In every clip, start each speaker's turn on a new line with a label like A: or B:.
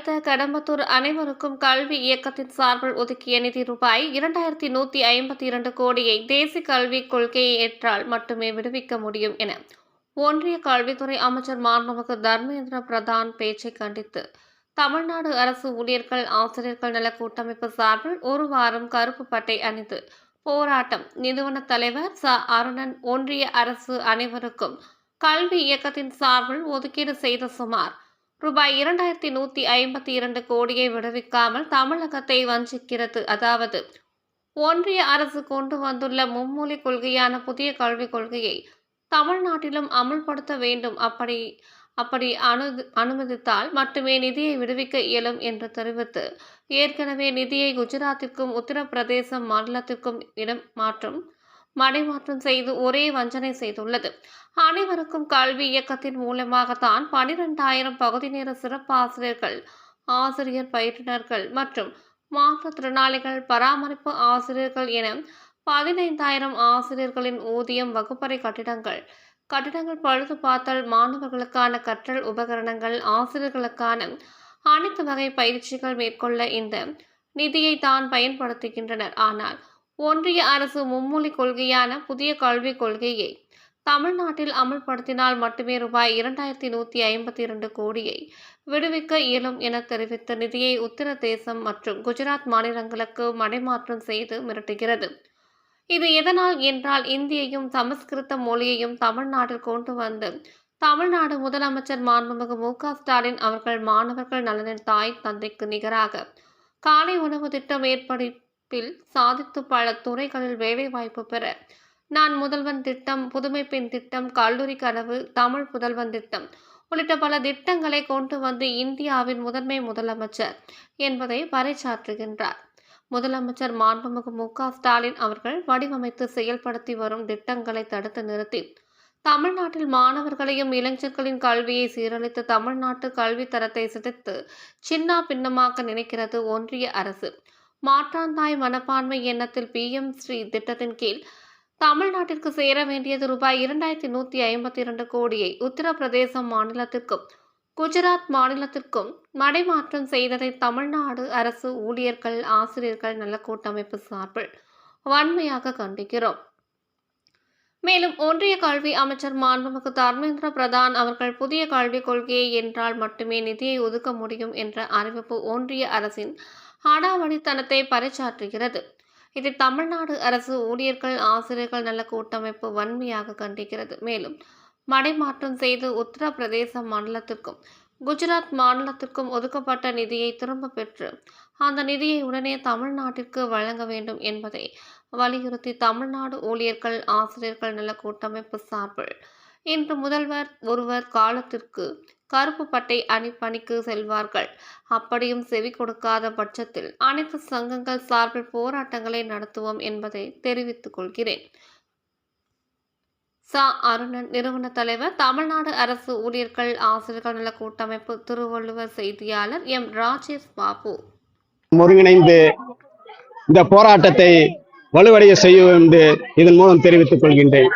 A: அடுத்த கடம்பத்தூர் அனைவருக்கும் கல்வி இயக்கத்தின் சார்பில் ஒதுக்கிய நிதி ரூபாய் 2152 கோடியை தேசிய கல்விக் கொள்கையை ஏற்றால் மட்டுமே விடுவிக்க முடியும் என ஒன்றிய கல்வித்துறை அமைச்சர் மாண்புமிகு தர்மேந்திர பிரதான் பேச்சை கண்டித்து தமிழ்நாடு அரசு ஊழியர்கள் ஆசிரியர்கள் நல கூட்டமைப்பு சார்பில் ஒரு வாரம் கருப்பு பட்டை அணிந்து போராட்டம். நிறுவன தலைவர் ச. அருணன் ஒன்றிய அரசு அனைவருக்கும் கல்வி இயக்கத்தின் சார்பில் ஒதுக்கீடு செய்த சுமார் ரூபாய் 2152 கோடியை விடுவிக்காமல் தமிழகத்தை வஞ்சிக்கிறது. அதாவது ஒன்றிய அரசு கொண்டு வந்துள்ள மும்மொழி கொள்கையான புதிய கல்விக் கொள்கையை தமிழ்நாட்டிலும் அமல்படுத்த வேண்டும். அப்படி அனுமதித்தால் மட்டுமே நிதியை விடுவிக்க இயலும் என்று தெரிவித்து ஏற்கனவே நிதியை குஜராத்திற்கும் உத்தரப்பிரதேச மாநிலத்திற்கும் மடைமாற்றம் செய்து ஒரே வஞ்சனை செய்துள்ளது. அனைவருக்கும் கல்வி இயக்கத்தின் மூலமாகத்தான் 12,000 பகுதி நேர சிறப்பு ஆசிரியர்கள், ஆசிரியர் பயிற்றுனர்கள் மற்றும் மாற்றுத்திறனாளிகள் பராமரிப்பு ஆசிரியர்கள் என 15,000 ஆசிரியர்களின் ஊதியம், வகுப்பறை கட்டிடங்கள் பழுது பார்த்தல், மாணவர்களுக்கான கற்றல் உபகரணங்கள், ஆசிரியர்களுக்கான அனைத்து வகை பயிற்சிகள் மேற்கொள்ள இந்த நிதியை தான் பயன்படுத்துகின்றனர். ஆனால் ஒன்றிய அரசு மும்மொழி கொள்கையான புதிய கல்விக் கொள்கையை தமிழ்நாட்டில் அமல்படுத்தினால் மட்டுமே ரூபாய் 2152 கோடியை விடுவிக்க இயலும் என தெரிவித்த நிதியை உத்தரப்பிரதேசம் மற்றும் குஜராத் மாநிலங்களுக்கு மடைமாற்றம் செய்து மிரட்டுகிறது. இது எதனால் என்றால், இந்தியையும் சமஸ்கிருத மொழியையும் தமிழ்நாட்டில் கொண்டு வந்து தமிழ்நாடு முதலமைச்சர் மாண்புமிகு மு.க. ஸ்டாலின் அவர்கள் மாணவர்கள் நலனின் தாய் தந்தைக்கு நிகராக காலை உணவு திட்டம் ஏற்படுத்தில் சாதித்து பல துறைகளில் வேலைவாய்ப்பு பெற நான் முதல்வன் திட்டம், புதுமை பெண் திட்டம், கல்லூரி கனவு, தமிழ் புதல்வன் திட்டம் உள்ளிட்ட பல திட்டங்களை கொண்டு வந்து இந்தியாவின் முதன்மை முதலமைச்சர் என்பதை பறைசாற்றுகின்றார். முதலமைச்சர் மாண்புமிகு மு.க. ஸ்டாலின் அவர்கள் வடிவமைத்து செயல்படுத்தி வரும் திட்டங்களை தடுத்து நிறுத்தி தமிழ்நாட்டில் மாணவர்களையும் இளைஞர்களின் கல்வியை சீரழித்து தமிழ்நாட்டு கல்வி தரத்தை சிதைத்து சின்னா பின்னமாக்க நினைக்கிறது ஒன்றிய அரசு. மாற்றாந்தாய் மனப்பான்மை எண்ணத்தில் PM ஸ்ரீ திட்டத்தின் கீழ் தமிழ்நாட்டிற்கு சேர வேண்டியது ரூபாய் 2152 கோடியை உத்தரப்பிரதேச மாநிலத்திற்கும் குஜராத் மாநிலத்திற்கும் மடைமாற்றம் செய்ததை தமிழ்நாடு அரசு ஊழியர்கள் ஆசிரியர்கள் நல கூட்டமைப்பு சார்பில் வன்மையாக கண்டிக்கிறோம். மேலும் ஒன்றிய கல்வி அமைச்சர் மாண்புமிகு தர்மேந்திர பிரதான் அவர்கள் புதிய கல்விக் கொள்கையை என்றால் மட்டுமே நிதியை ஒதுக்க முடியும் என்ற அறிவிப்பு ஒன்றிய அரசின் அடாவடித்தனத்தை பறைசாற்றுகிறது. இதை தமிழ்நாடு அரசு ஊழியர்கள் ஆசிரியர்கள் நல கூட்டமைப்பு வன்மையாக கண்டிக்கிறது. மேலும் மடைமாற்றம் செய்து உத்தரப்பிரதேச மாநிலத்திற்கும் குஜராத் மாநிலத்திற்கும் ஒதுக்கப்பட்ட நிதியை திரும்ப பெற்று அந்த நிதியை உடனே தமிழ்நாட்டிற்கு வழங்க வேண்டும் என்பதை வலியுறுத்தி தமிழ்நாடு ஊழியர்கள் ஆசிரியர்கள் நல கூட்டமைப்பு சார்பில் இன்று முதல்வர் ஒருவர் காலத்திற்கு கருப்பு பட்டை பணிக்கு செல்வார்கள். அப்படியும் செவி கொடுக்காத பட்சத்தில் அனைத்து சங்கங்கள் சார்பில் போராட்டங்களை நடத்துவோம் என்பதை தெரிவித்துக் கொள்கிறேன். ச. அருணன், நிறுவன தலைவர், தமிழ்நாடு அரசு ஊழியர்கள் ஆசிரியர்கள் நல கூட்டமைப்பு, திருவள்ளுவர். செய்தியாளர் M. ராஜேஷ் பாபு.
B: ஒருங்கிணைந்து இந்த போராட்டத்தை வலுவடைய செய்யும் என்று இதன் மூலம் தெரிவித்துக் கொள்கின்றேன்.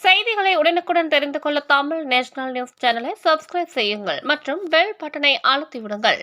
A: செய்திகளை உடனுக்குடன் தெரிந்து கொள்ள தமிழ் நேஷனல் நியூஸ் சேனலை சப்ஸ்கிரைப் செய்யுங்கள் மற்றும் பெல் பட்டனை அழுத்தி விடுங்கள்.